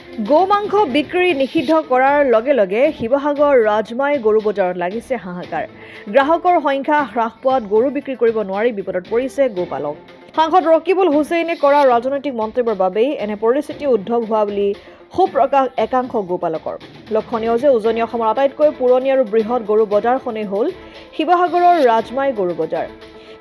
গোমাংস বিক্ৰী নিষিদ্ধ কৰাৰ লগে লগে শিৱসাগৰ ৰাজমাই গৰু বজাৰত লাগিছে হাহাকাৰ। গ্ৰাহকৰ সংখ্যা হ্ৰাস পোৱাত গৰু বিক্ৰী কৰিব নোৱাৰি বিপদত পৰিছে গোপালক। সাংসদ ৰকিবুল হুছেইনে কৰা ৰাজনৈতিক মন্তব্যৰ বাবেই এনে পৰিস্থিতি উদ্ভৱ হোৱা বুলি ক্ষোভ প্ৰকাশ একাংশ গোপালকৰ। লক্ষণীয় যে উজনি অসমৰ আটাইতকৈ পুৰণি আৰু বৃহৎ গৰু বজাৰখনেই হ'ল শিৱসাগৰৰ ৰাজমাই গৰু বজাৰ।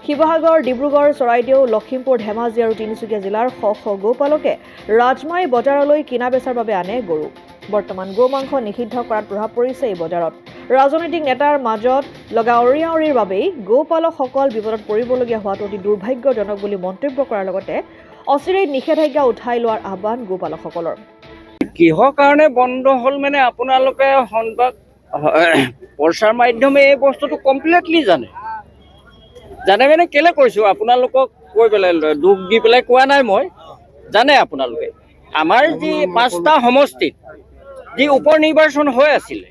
শিৱসাগৰ, ডিব্ৰুগড়, চৰাইদেউ, লখিমপুৰ, ধেমাজি আৰু তিনিচুকীয়া জিলাৰ শ শ গোপালকে ৰাজমাই বজাৰলৈ কিনা বেচাৰ বাবে আনে গৰু। বৰ্তমান গোমাংস নিষিদ্ধ কৰাত প্ৰভাৱ পৰিছে এই বজাৰত। ৰাজনৈতিক নেতাৰ মাজত লগা অৰিয়াঅৰিৰ বাবেই গোপালকসকল বিপদত পৰিবলগীয়া হোৱাটো অতি দুৰ্ভাগ্যজনক বুলি মন্তব্য কৰাৰ লগতে অচিৰেই নিষেধাজ্ঞা উঠাই লোৱাৰ আহ্বান গোপালকসকলৰ। কিহৰ কাৰণে বন্ধ হ'ল মানে আপোনালোকে সংবাদ প্ৰচাৰ মাধ্যমে এই বস্তুটো কমপ্লিটলি জানে মানে কেলে কৈছোঁ আপোনালোকক কৈ পেলাই দুখ দি পেলাই কোৱা নাই মই, জানে আপোনালোকে আমাৰ যি 5টা সমষ্টিত যি উপ নিৰ্বাচন হৈ আছিলে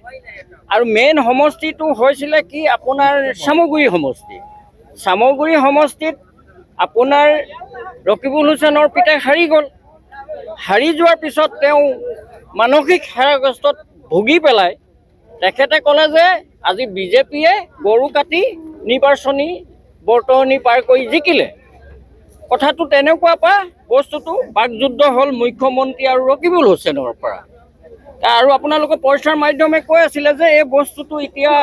আৰু মেইন সমষ্টিটো হৈছিলে কি আপোনাৰ চামগুৰি সমষ্টি। চামগুৰি সমষ্টিত আপোনাৰ ৰকিবুল হুছেইনৰ পিতাই হাৰি গ'ল। হাৰি যোৱাৰ পিছত তেওঁ মানসিক হেৰাগ্ৰস্তত ভুগি পেলাই তেখেতে ক'লে যে আজি বিজেপিয়ে গৰু কাটি নিৰ্বাচনী বৰ্তনী পাৰ কৰি জিকিলে। কথাটো তেনেকুৱা পৰা বস্তুটো বাকযুদ্ধ হ'ল মুখ্যমন্ত্ৰী আৰু ৰকিবুল হুছেইনৰ পৰা। আৰু আপোনালোকে প্ৰচাৰ মাধ্যমে কৈ আছিলে যে এই বস্তুটো এতিয়া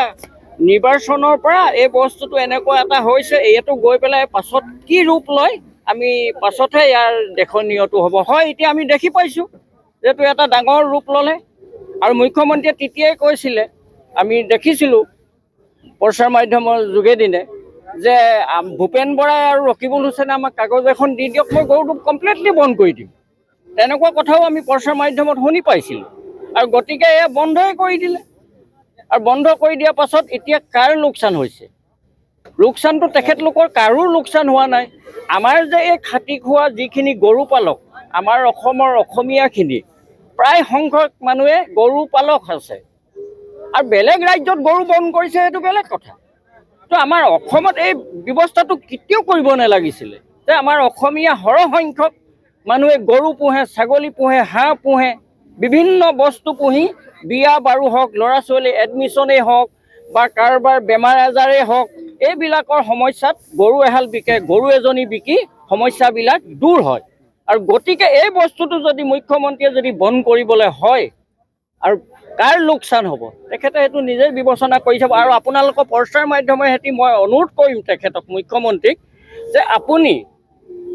নিৰ্বাচনৰ পৰা এই বস্তুটো এনেকুৱা এটা হৈছে, এইটো গৈ পেলাই পাছত কি ৰূপ লয় আমি পাছতহে ইয়াৰ দেখনীয়টো হ'ব। হয়, এতিয়া আমি দেখি পাইছোঁ যিহেতু এটা ডাঙৰ ৰূপ ল'লে আৰু মুখ্যমন্ত্ৰীয়ে তেতিয়াই কৈছিলে, আমি দেখিছিলোঁ প্ৰচাৰ মাধ্যমৰ যোগেদিনে যে ভূপেন বৰাই আৰু ৰকিবুল হুছেইনে আমাক কাগজ এখন দি দিয়ক, মই গৰুটো কমপ্লিটলি বন্ধ কৰি দিম। তেনেকুৱা কথাও আমি প্ৰচাৰ মাধ্যমত শুনি পাইছিলোঁ আৰু গতিকে এয়া বন্ধই কৰি দিলে। আৰু বন্ধ কৰি দিয়াৰ পাছত এতিয়া কাৰ লোকচান হৈছে? লোকচানটো তেখেতলোকৰ কাৰো লোকচান হোৱা নাই। আমাৰ যে এই খাটি খোৱা যিখিনি গৰু পালক, আমাৰ অসমৰ অসমীয়াখিনি প্ৰায় সংখ্যক মানুহে গৰু পালক আছে আৰু বেলেগ ৰাজ্যত গৰু বন্ধ কৰিছে, সেইটো বেলেগ কথা। তো আমাৰ অসমত এই ব্যৱস্থাটো কেতিয়াও কৰিব নালাগিছিলে যে আমাৰ অসমীয়া সৰহসংখ্যক মানুহে গৰু পোহে, ছাগলী পোহে, হাঁহ পোহে, বিভিন্ন বস্তু পুহি বিয়া বাৰু হওক, ল'ৰা ছোৱালী এডমিশ্যনেই হওক বা কাৰোবাৰ বেমাৰ আজাৰেই হওক, এইবিলাকৰ সমস্যাত গৰু এহাল বিকে, গৰু এজনী বিকি সমস্যাবিলাক দূৰ হয়। আৰু গতিকে এই বস্তুটো যদি মুখ্যমন্ত্ৰীয়ে যদি বন্ধ কৰিবলৈ হয় আৰু কাৰ লোকচান হ'ব তেখেতে সেইটো নিজেই বিবেচনা কৰি চাব। আৰু আপোনালোকৰ প্ৰচাৰ মাধ্যমৰ সৈতে মই অনুৰোধ কৰিম তেখেতক, মুখ্যমন্ত্ৰীক, যে আপুনি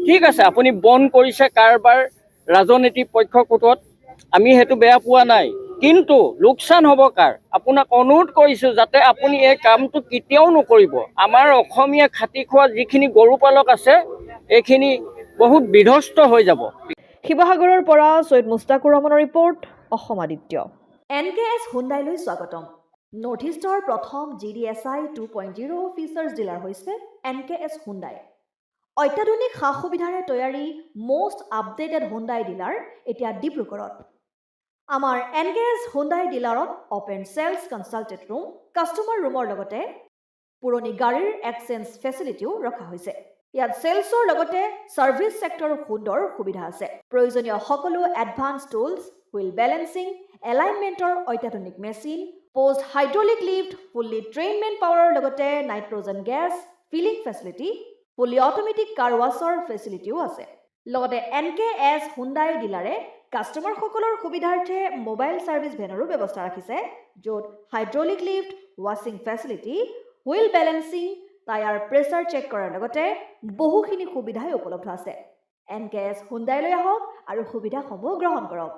ঠিক আছে আপুনি বন্ধ কৰিছে কাৰোবাৰ ৰাজনীতিক পক্ষকোটত, আমি সেইটো বেয়া পোৱা নাই, কিন্তু লোকচান হ'ব কাৰ? আপোনাক অনুৰোধ কৰিছোঁ যাতে আপুনি এই কামটো কেতিয়াও নকৰিব। আমাৰ অসমীয়া খাটি খোৱা যিখিনি গৰু পালক আছে এইখিনি বহুত বিধ্বস্ত হৈ যাব। শিৱসাগৰৰ পৰা চৈয়দ মুস্তাকুৰ ৰহমানৰ ৰিপৰ্ট, অসম আদিত্য। NKS হুণ্ডাইলৈ স্বাগতম। নৰ্থ ইষ্টৰ প্ৰথম GDSI 2.0 ফিচাৰ্ছ ডিলাৰ হৈছে NKS হুণ্ডাই। অত্যাধুনিক সা সুবিধাৰে তৈয়াৰী মষ্ট আপডেটেড হুণ্ডাই ডিলাৰ এতিয়া ডিব্ৰুগড়ত। আমাৰ NKS হুণ্ডাই ডিলাৰত open sales consulted room, customer ৰুমৰ লগতে পুৰণি গাড়ীৰ এক্সচেঞ্জ ফেচিলিটিও ৰখা হৈছে। ইয়াত চেলছৰ লগতে ছাৰ্ভিচ ছেক্টৰৰ সুন্দৰ সুবিধা আছে। প্ৰয়োজনীয় সকলো এডভান্স টুলছ, হুইল বেলেন্সিং, এলাইনমেণ্টৰ অত্যাধুনিক machine, post hydraulic lift, fully trained মেন পাৱাৰৰ লগতে nitrogen gas filling facility, fully automatic car ৱাছৰ ফেচিলিটিও আছে। লগতে NKS হুণ্ডাই ডিলাৰে কাষ্টমাৰসকলৰ সুবিধাৰ্থে মোবাইল ছাৰ্ভিচ ভেনৰো ব্যৱস্থা ৰাখিছে, য'ত হাইড্ৰলিক লিফ্ট, ৱাশ্বিং facility, wheel balancing, tyre pressure check কৰাৰ লগতে বহুখিনি সুবিধাই উপলব্ধ আছে। NKS হুণ্ডাইলৈ আহক আৰু সুবিধাসমূহ গ্ৰহণ কৰক।